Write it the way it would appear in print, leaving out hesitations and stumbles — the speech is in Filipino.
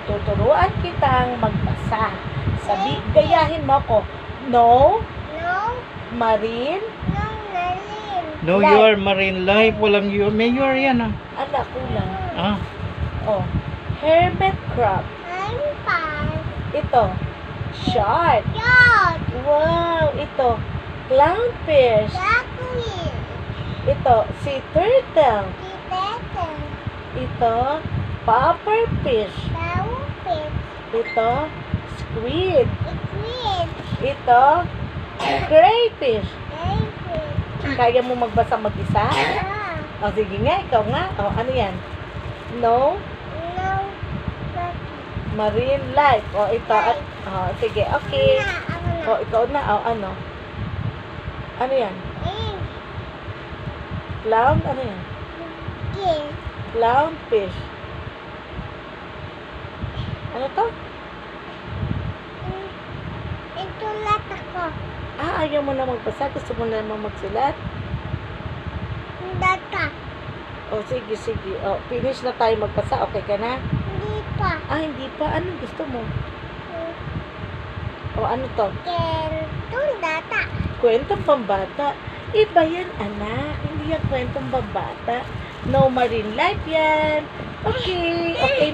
Tuturuan kitang magbasa. Gayahin mo ko. No, No, marine, no, Nalin. No, Life. your marine life. Walang your. May your yan ah. ala, kulang. Ah. Oh, hermit crab. I'm fine. Ito, shark. Dog. Wow, ito, clownfish. Duckling. Ito, sea turtle. Titete. Ito, pufferfish. Clownfish. Ito, squid. Squid. Ito, crayfish. Crayfish. Kaya mo magbasa mag-isa? Ah. O, sige nga, ikaw nga. O, ano yan? No, No, marine life. O, ito. Sige, okay. O, ikaw na. O, ano? Ano yan? Clown? Ano yan? Clownfish. Ano to? Ito lahat ako. Ayaw mo na magbasa. Gusto mo na naman magsulat? Data. O, sige, sige. O, finish na tayo magbasa. Okay ka na? Hindi pa. Hindi pa. Anong gusto mo? O, ano to? Kentong data. Kwentong pambata. Iba yan, anak. Hindi yan kwentong pambata. No marine life yan. Okay. Okay.